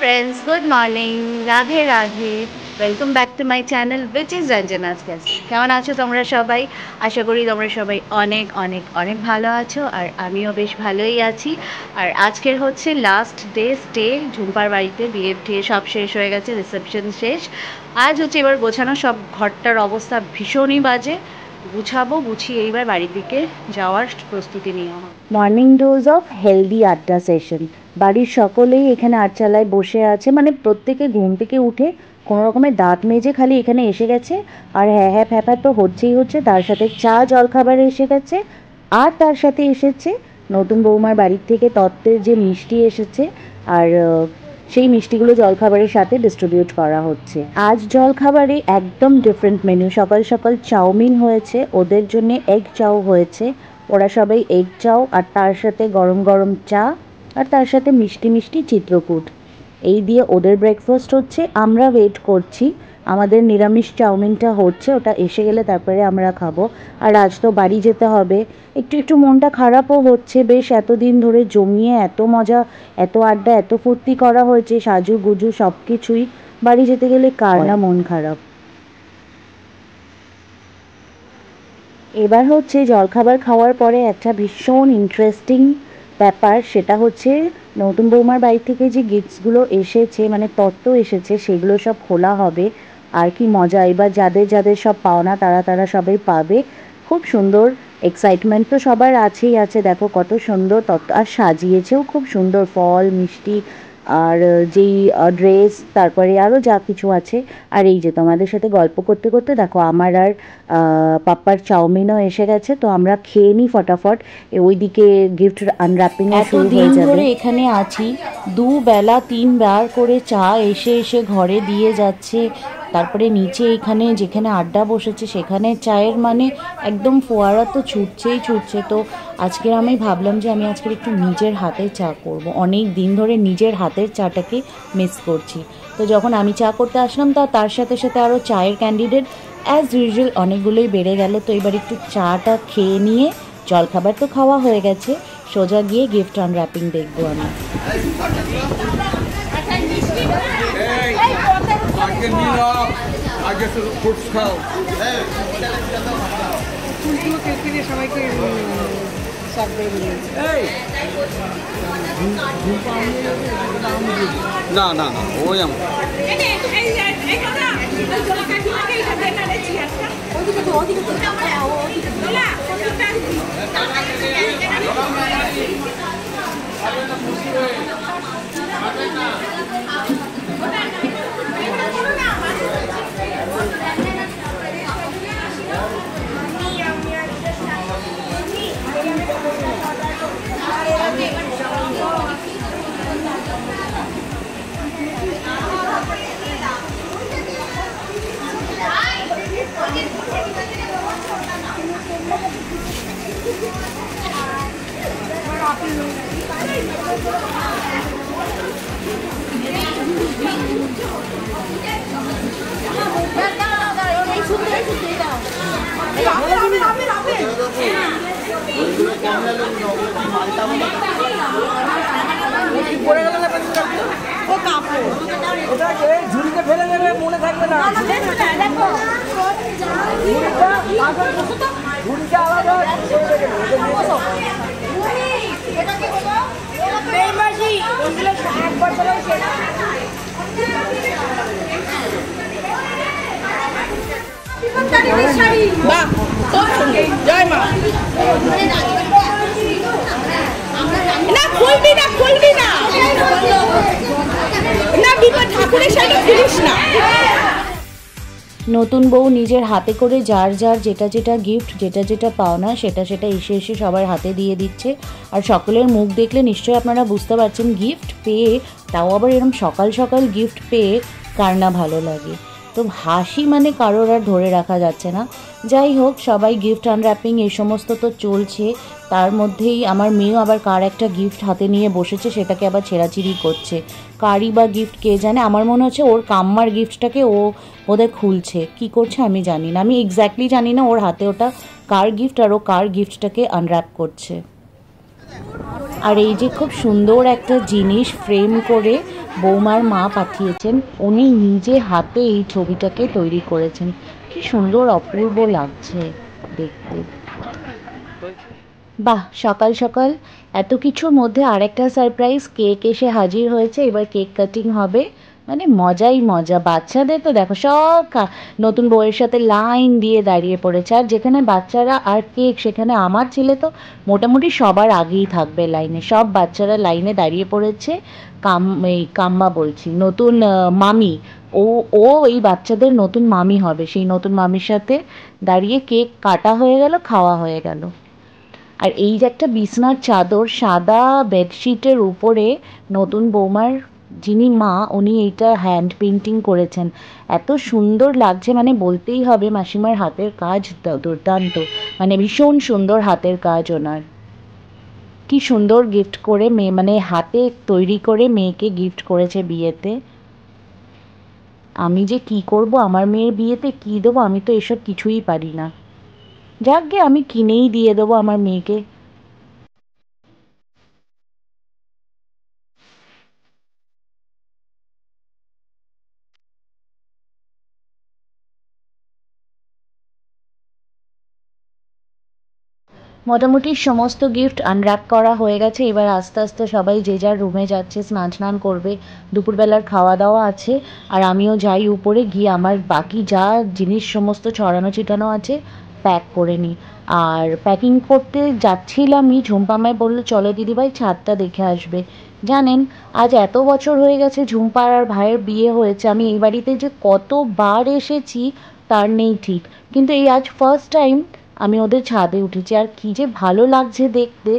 friends, good morning. Radhe Radhe. Welcome back to my channel which is Ranjana's cafe. কেমন আছো তোমরা সবাই? আশা করি তোমরা সবাই অনেক অনেক অনেক ভালো আছো আর আমিও বেশ ভালোই আছি। আর আজকের হচ্ছে লাস্ট ডে স্টে ঝুম্পার বাড়িতে, বিয়ের টিয়ে সব শেষ হয়ে গেছে, রিসেপশন শেষ। আজ হচ্ছে এবার গোছানো, সব ঘরটার অবস্থা ভীষণই বাজে। গুছাবো, গুছিয়ে এইবার বাড়ির দিকে যাওয়ার প্রস্তুতি নেওয়া হবে। মর্নিং ডোজ অফ হেলদি আড্ডা সেশন। বাড়ির সকলেই এখানে আটচালায় বসে আছে, মানে প্রত্যেকে ঘুম থেকে উঠে কোনো রকমের দাঁত মেজে খালি এখানে এসে গেছে। আর হ্যাঁ হ্যাঁ ফ্যাপা তো হচ্ছেই হচ্ছে, তার সাথে চা জলখাবার এসে গেছে। আর তার সাথে এসেছে নতুন বৌমার বাড়ির থেকে তত্ত্বের যে মিষ্টি এসেছে, আর সেই মিষ্টিগুলো জলখাবারের সাথে ডিস্ট্রিবিউট করা হচ্ছে। আজ জলখাবারে একদম ডিফারেন্ট মেনু। সকাল সকাল চাউমিন হয়েছে, ওদের জন্য এগ চাও হয়েছে। ওরা সবাই এগ চাও আর তার সাথে গরম গরম চা আর তার সাথে মিষ্টি মিষ্টি চিত্রকূট, এই দিয়ে ওদের ব্রেকফাস্ট হচ্ছে। আমরা ওয়েট করছি, আমাদের নিরামিষ চাউমিনটা হচ্ছে, ওটা এসে গেলে তারপরে আমরা খাবো। আর আজ তো বাড়ি যেতে হবে, একটু একটু মনটা খারাপও হচ্ছে। বেশ এতদিন ধরে জমিয়ে এত মজা, এত আড্ডা, এত ফুর্তি করা হয়েছে, সাজু গুজু সব কিছুই। বাড়ি যেতে গেলে কার না মন খারাপ। এবার হচ্ছে জলখাবার খাওয়ার পরে একটা ভীষণ ইন্টারেস্টিং ব্যাপার, সেটা হচ্ছে নতুন বৌমার বাড়ি থেকে যে গিফটসগুলো এসেছে, মানে তত্ত্ব এসেছে, সেগুলো সব খোলা হবে। আর কি মজা, এবার যাদের যাদের সব পাওনা তারা তারা সবাই পাবে। খুব সুন্দর এক্সাইটমেন্ট তো সবার আছেই আছে। দেখো কত সুন্দর তত্ত্ব, আর সাজিয়েছেও খুব সুন্দর, ফল মিষ্টি আর যেই ড্রেস, তারপরে আরও যা কিছু আছে। আর এই যে তোমাদের সাথে গল্প করতে করতে দেখো আমার আর পাপ্পার চাউমিনও এসে গেছে, তো আমরা খেয়ে নিই ফটাফট। ওইদিকে গিফট আনর্যাপিং শুরু হয়ে যাবে। ধরে এখানে আছি, দুবেলা 3 বার করে চা এসে এসে ঘরে দিয়ে যাচ্ছে। তারপরে নিচে এখানে যেখানে আড্ডা বসেছে সেখানে চায়ের মানে একদম ফোয়ারা তো ছুটছেই ছুটছে। তো আজকের আমি ভাবলাম যে আমি আজকের একটু নিজের হাতে চা করব। অনেক দিন ধরে নিজের হাতের চাটাকে মিস করছি। তো যখন আমি চা করতে আসলাম, তার সাথে সাথে আরও চায়ের ক্যান্ডিডেট অ্যাজ ইউজুয়াল অনেকগুলোই বেড়ে গেল। তো এবার একটু চাটা খেয়ে নিয়ে, জলখাবার তো খাওয়া হয়ে গেছে, সোজা গিয়ে গিফট আনর্যাপিং দেখবো আমি। না না না, ওই আমার ঝুড়িতে ফেলে দেবে, মনে থাকবে না। ঝুড়িটা আলাদা জয় মা। না খুলবি না, খুলবি না, না বিপদ, ঠাকুরের সাথে খুলিস না। নতুন বউ নিজের হাতে করে যার যার যেটা যেটা গিফট, যেটা যেটা পাওনা, সেটা সেটা এসে এসে সবার হাতে দিয়ে দিচ্ছে। আর সকলের মুখ দেখলে নিশ্চয়ই আপনারা বুঝতে পারছেন, গিফট পেয়ে, তাও আবার এরকম সকাল সকাল গিফট পেয়ে কার না ভালো লাগে। তো হাসি মানে কারোর আর ধরে রাখা যাচ্ছে না। যাই হোক, সবাই গিফট আনর্যাপিং এই সমস্ত তো চলছে, তার মধ্যেই আমার মেয়েও আবার কার একটা গিফট হাতে নিয়ে বসেছে, সেটাকে আবার ছেঁড়াছিড়ি করছে। কারই বা গিফট কে জানে, আমার মনে হচ্ছে ওর কাম্মার গিফটটাকে ও বোধহয় খুলছে, কি করছে আমি জানি না, আমি এক্স্যাক্টলি জানি না ওর হাতে ওটা কার গিফট আর ও কার গিফটটাকে আনর্যাপ করছে। আর এই যে খুব সুন্দর একটা জিনিস ফ্রেম করে বৌমার মা পাঠিয়েছেন, উনি নিজে হাতে এই ছবিটাকে তৈরি করেছেন। কি সুন্দর অপূর্ব লাগছে দেখতে। বাহ, সকাল সকাল এত কিছুর মধ্যে আরেকটা সারপ্রাইজ, কেক এসে হাজির হয়েছে। এবার কেক কাটিং হবে, মানে মজাই মজা। বাচ্চাদের তো দেখো সব নতুন বউয়ের সাথে লাইন দিয়ে দাঁড়িয়ে পড়েছে, আর যেখানে বাচ্চারা আর কেক সেখানে আমার ছেলে তো মোটামুটি সবার আগেই থাকবে লাইনে। সব বাচ্চারা লাইনে দাঁড়িয়ে পড়েছে। এই কাম্মা বলছি, নতুন মামি, ও ও এই বাচ্চাদের নতুন মামি হবে। সেই নতুন মামির সাথে দাঁড়িয়ে কেক কাটা হয়ে গেল, খাওয়া হয়ে গেল। আর এই যে একটা বিছনার চাদর, সাদা বেডশিটের উপরে নতুন বৌমার যিনি মা, উনি এইটা হ্যান্ড পেন্টিং করেছেন। এত সুন্দর লাগছে, মানে বলতেই হবে মাসিমার হাতের কাজ দুর্দান্ত, মানে ভীষণ সুন্দর হাতের কাজ ওনার। কি সুন্দর গিফট করে মেয়ে, মানে হাতে তৈরি করে মেয়েকে গিফট করেছে বিয়েতে। আমি যে কি করব আমার মেয়ের বিয়েতে, কি দেবো, আমি তো এসব কিছুই পারি না। যাক গে, আমি কিনেই দিয়ে দেবো আমার মেয়েকে। মোটামুটি সমস্ত গিফট আনর্যাপ করা হয়ে গেছে। এবার আস্তে আস্তে সবাই যে যার রুমে যাচ্ছে, স্নান করবে। দুপুরবেলার খাওয়া দাওয়া আছে, আর আমিও যাই উপরে গিয়ে আমার বাকি যা জিনিস সমস্ত ছড়ানো ছিটানো আছে প্যাক করে নিই। আর প্যাকিং করতে যাচ্ছিলামই, ঝুম্পামায় বললো চলো দিদিভাই ছাদটা দেখে আসবে। জানেন, আজ এত বছর হয়ে গেছে ঝুম্পার আর ভাইয়ের বিয়ে হয়েছে, আমি এই বাড়িতে যে কতবার এসেছি তার নেই ঠিক, কিন্তু এই আজ ফার্স্ট টাইম আমি ওদের ছাদে উঠেছি। আর কি যে ভালো লাগছে দেখতে,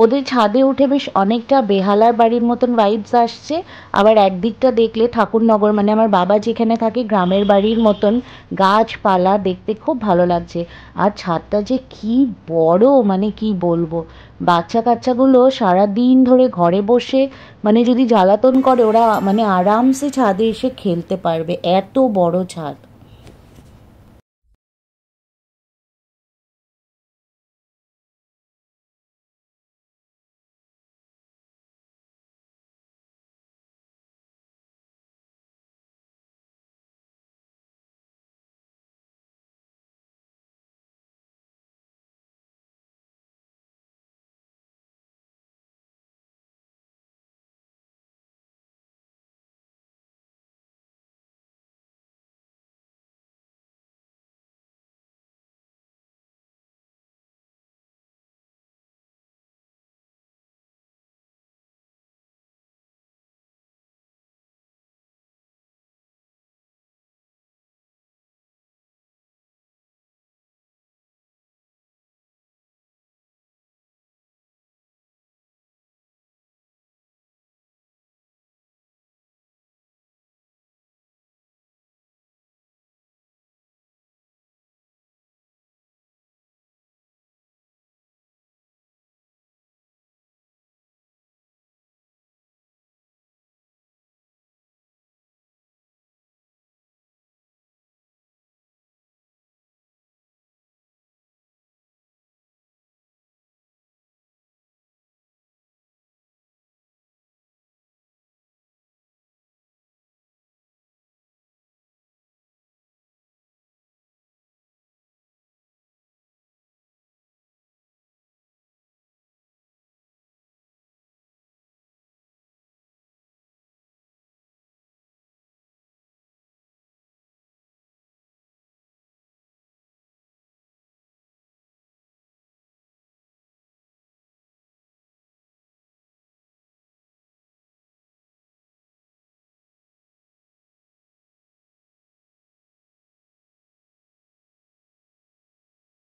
ওদের ছাদে উঠে বেশ অনেকটা বেহালার বাড়ির মতন ভাইবস আসছে। আবার একদিকটা দেখলে ঠাকুরনগর, মানে আমার বাবা যেখানে থাকে গ্রামের বাড়ির মতন গাছপালা, দেখতে খুব ভালো লাগছে। আর ছাদটা যে কি বড়, মানে কি বলবো। বাচ্চা কাচ্চাগুলো সারাদিন ধরে ঘরে বসে, মানে যদি জ্বালাতন করে ওরা মানে আরামসে ছাদে এসে খেলতে পারবে, এত বড় ছাদ।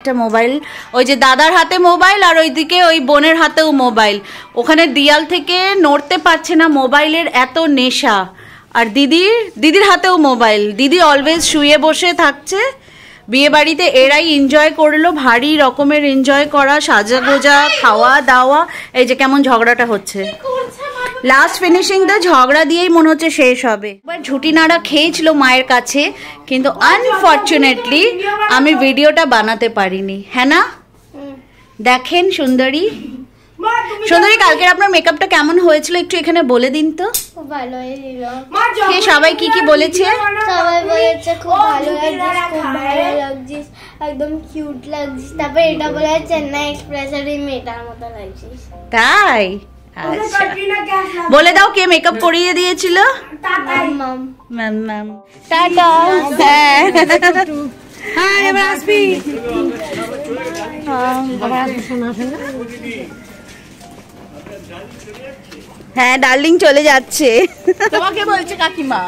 একটা মোবাইল, ওই যে দাদার হাতে মোবাইল আর ওইদিকে ওই বোনের হাতেও মোবাইল, ওখানে দিয়াল থেকে নড়তে পারছে না, মোবাইলের এত নেশা। আর দিদির হাতেও মোবাইল, দিদি অলওয়েজ শুয়ে বসে থাকছে। বিয়ে বাড়িতে এরাই এনজয় করলো, ভারী রকমের এনজয় করা, সাজা গোজা, খাওয়া দাওয়া। এই যে কেমন ঝগড়াটা হচ্ছে, লাস্ট ফিনিশিং দা ঝগড়া দিয়েই মনে হচ্ছে শেষ হবে। একবার ঝুটি নাড়া খেয়েছিল মায়ের কাছে, কিন্তু আনফর্চুনেটলি আমি ভিডিওটা বানাতে পারিনি। হ্যাঁ না, দেখেন সুন্দরী, সুন্দরী কালকের আপনার মেকআপটা কেমন হয়েছিল একটু এখানে বলে দিন তো। ভালো হয়েছিল। সবাই কি কি বলেছে? সবাই বলেছে খুব ভালো লাগছিস, খুব ভালো লাগছিস, একদম কিউট লাগছিস। তারপরে এটা বলে চেন্নাই এক্সপ্রেসের এই মেয়েটার মতো লাগছিস। তাই? আচ্ছা, বলে দাও কে মেকআপ করিয়ে দিয়েছিল? মাম ম্যাম টাটা। হ্যাঁ হ্যাঁ, এবার আসবি। হ্যাঁ ডার্লিং চলে যাচ্ছে। তোমাকে বলছে কাকিমা,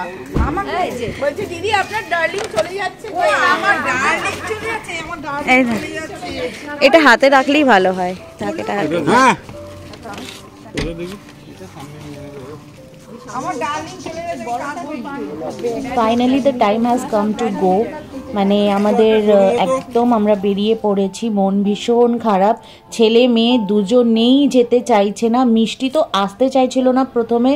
আমাকে বলছে দিদি আপনার ডার্লিং চলে যাচ্ছে। আমার ডার্লিং চলে যাচ্ছে, আমার এই ডার্লিং না, চলে যাচ্ছে। এটা হাতে রাখলেই ভালো হয়। এটা হাতে। আমার ডার্লিং চলে যাচ্ছে। Finally the time has come to go. মানে আমাদের একদম আমরা বেরিয়ে পড়েছি। মন ভীষণ খারাপ, ছেলে মেয়ে দুজনেই যেতে চাইছে না। মিষ্টি তো আসতে চাইছিল না প্রথমে,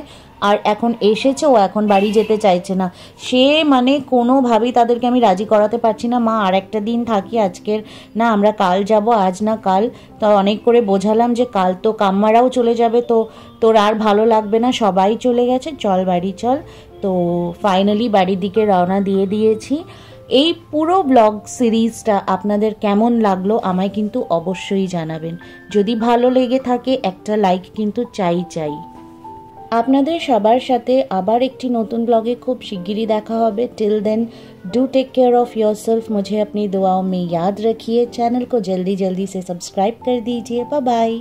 আর এখন এসেছে, ও এখন বাড়ি যেতে চাইছে না। সে মানে কোনোভাবেই তাদেরকে আমি রাজি করাতে পারছি না। মা আর একটা দিন থাকি আজকের, না আমরা কাল যাব, আজ না কাল। তো অনেক করে বোঝালাম যে কাল তো কাম্মারাও চলে যাবে, তো তোর আর ভালো লাগবে না, সবাই চলে গেছে, চল বাড়ি চল। তো ফাইনালি বাড়ির দিকে রওনা দিয়ে দিয়েছি। এই পুরো ব্লগ সিরিজটা আপনাদের কেমন লাগলো আমায় কিন্তু অবশ্যই জানাবেন। যদি ভালো লেগে থাকে একটা লাইক কিন্তু চাই। আপনাদের সবার সাথে আবার একটি নতুন ব্লগে খুব শিগগিরই দেখা হবে। Till then do take care of yourself. मुझे अपनी दुआओं में याद रखिए। चैनल को जल्दी से सब्सक्राइब कर दीजिए। Bye bye.